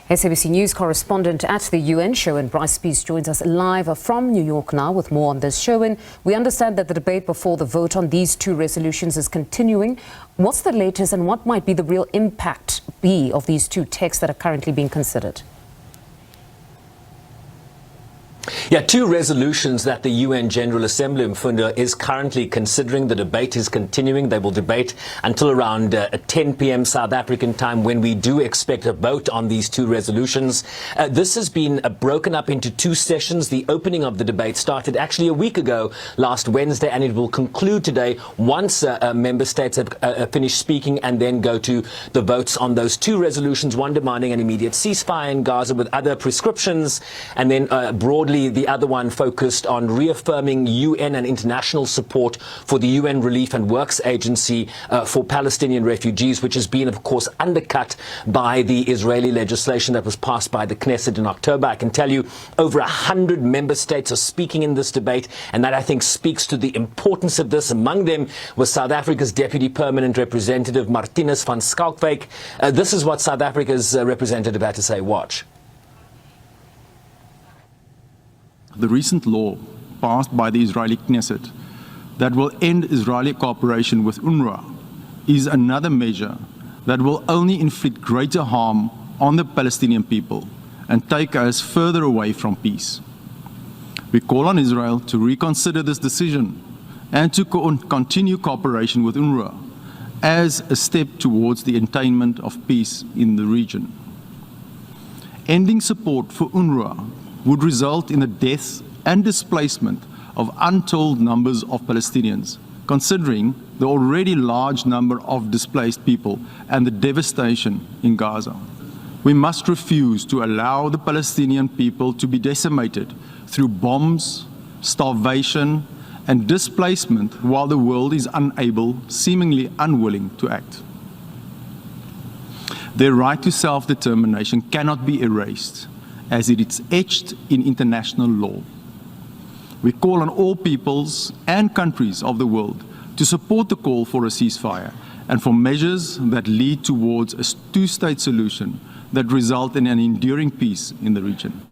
SABC News Correspondent at the UN, Sherwin Bryce-Pease, joins us live from New York now with more on this. Sherwin, we understand that the debate before the vote on these two resolutions is continuing. What's the latest and what might be the real impact of these two texts that are currently being considered? Yeah, two resolutions that the UN General Assembly Mfundo is currently considering. The debate is continuing. They will debate until around 10 p.m. South African time, when we do expect a vote on these two resolutions. This has been broken up into two sessions. The opening of the debate started actually a week ago, last Wednesday, and it will conclude today once member states have finished speaking, and then go to the votes on those two resolutions, one demanding an immediate ceasefire in Gaza with other prescriptions, and then broadly the other one focused on reaffirming UN and international support for the UN Relief and Works Agency for Palestinian refugees, which has been, of course, undercut by the Israeli legislation that was passed by the Knesset in October. I can tell you over 100 member states are speaking in this debate, and that, I think, speaks to the importance of this. Among them was South Africa's Deputy Permanent Representative Martinus van Schalkwyk. This is what South Africa's representative had to say. Watch. The recent law passed by the Israeli Knesset that will end Israeli cooperation with UNRWA is another measure that will only inflict greater harm on the Palestinian people and take us further away from peace. We call on Israel to reconsider this decision and to continue cooperation with UNRWA as a step towards the attainment of peace in the region. Ending support for UNRWA would result in the death and displacement of untold numbers of Palestinians, considering the already large number of displaced people and the devastation in Gaza. We must refuse to allow the Palestinian people to be decimated through bombs, starvation, and displacement while the world is unable, seemingly unwilling to act. Their right to self-determination cannot be erased, as it is etched in international law. We call on all peoples and countries of the world to support the call for a ceasefire and for measures that lead towards a two-state solution that result in an enduring peace in the region.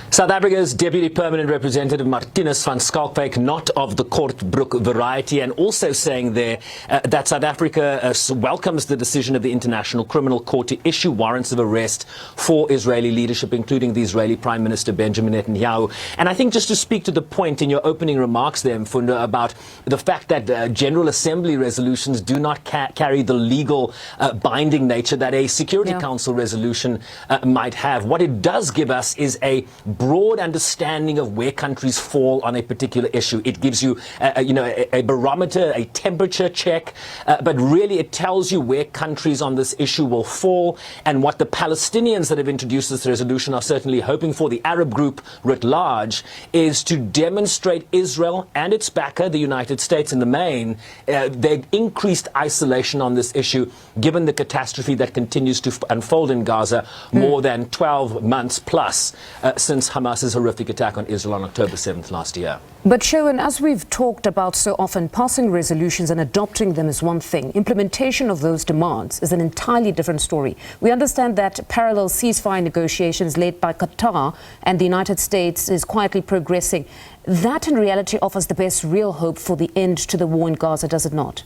South Africa's Deputy Permanent Representative Martinus van Schalkwyk, not of the Kortbroek variety, and also saying there that South Africa welcomes the decision of the International Criminal Court to issue warrants of arrest for Israeli leadership, including the Israeli Prime Minister Benjamin Netanyahu. And I think, just to speak to the point in your opening remarks there, Mfundo, about the fact that General Assembly resolutions do not carry the legal binding nature that a Security Council resolution might have. What it does give us is a broad understanding of where countries fall on a particular issue. It gives you, a barometer, a temperature check, but really it tells you where countries on this issue will fall, and what the Palestinians that have introduced this resolution are certainly hoping for, the Arab group writ large, is to demonstrate Israel and its backer, the United States in the main, their increased isolation on this issue, given the catastrophe that continues to unfold in Gaza more than 12 months plus since Hamas's horrific attack on Israel on October 7th last year. But Sherwin, as we've talked about so often, passing resolutions and adopting them is one thing. Implementation of those demands is an entirely different story. We understand that parallel ceasefire negotiations led by Qatar and the United States is quietly progressing. That in reality offers the best real hope for the end to the war in Gaza, does it not?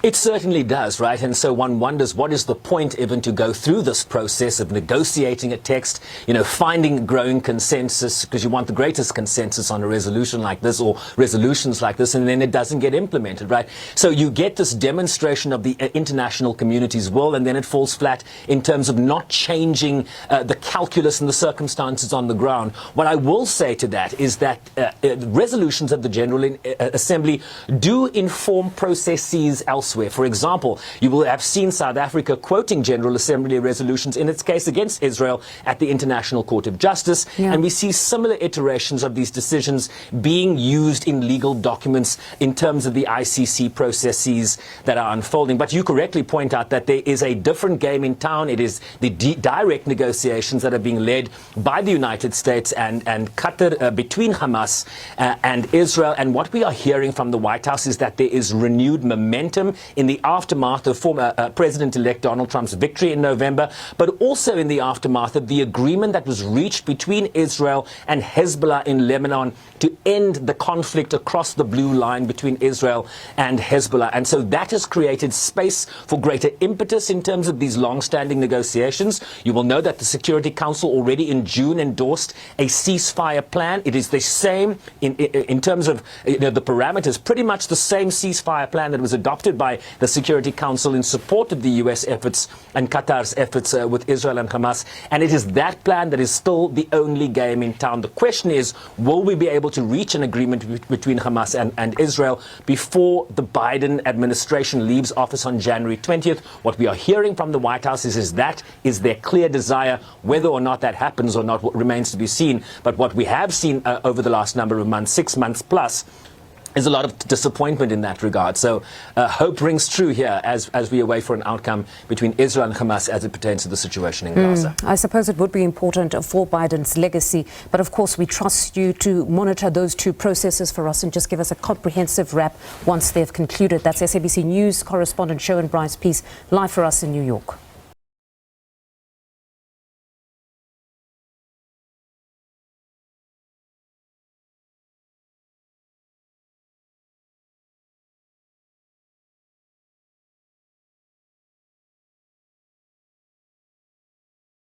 It certainly does, right? And so one wonders, what is the point even to go through this process of negotiating a text, finding growing consensus, because you want the greatest consensus on a resolution like this or resolutions like this, and then it doesn't get implemented, right? So you get this demonstration of the international community's will, and then it falls flat in terms of not changing the calculus and the circumstances on the ground. What I will say to that is that resolutions of the General Assembly do inform processes elsewhere. For example, you will have seen South Africa quoting General Assembly resolutions in its case against Israel at the International Court of Justice, and we see similar iterations of these decisions being used in legal documents in terms of the ICC processes that are unfolding. But you correctly point out that there is a different game in town. It is the direct negotiations that are being led by the United States and Qatar between Hamas and Israel. And what we are hearing from the White House is that there is renewed momentum in the aftermath of former President-elect Donald Trump's victory in November, but also in the aftermath of the agreement that was reached between Israel and Hezbollah in Lebanon to end the conflict across the blue line between Israel and Hezbollah. And so that has created space for greater impetus in terms of these long-standing negotiations. You will know that the Security Council already in June endorsed a ceasefire plan. It is the same in terms of the parameters, pretty much the same ceasefire plan that was adopted by the Security Council in support of the U.S. efforts and Qatar's efforts with Israel and Hamas. And it is that plan that is still the only game in town. The question is, will we be able to reach an agreement between Hamas and Israel before the Biden administration leaves office on January 20th? What we are hearing from the White House is that is their clear desire. Whether or not that happens or not remains to be seen. But what we have seen over the last number of months, 6 months plus, is a lot of disappointment in that regard. So hope rings true here as we await for an outcome between Israel and Hamas as it pertains to the situation in Gaza. I suppose it would be important for Biden's legacy, but of course we trust you to monitor those two processes for us and just give us a comprehensive wrap once they've concluded. That's SABC News Correspondent Sherwin Bryce-Pease, live for us in New York.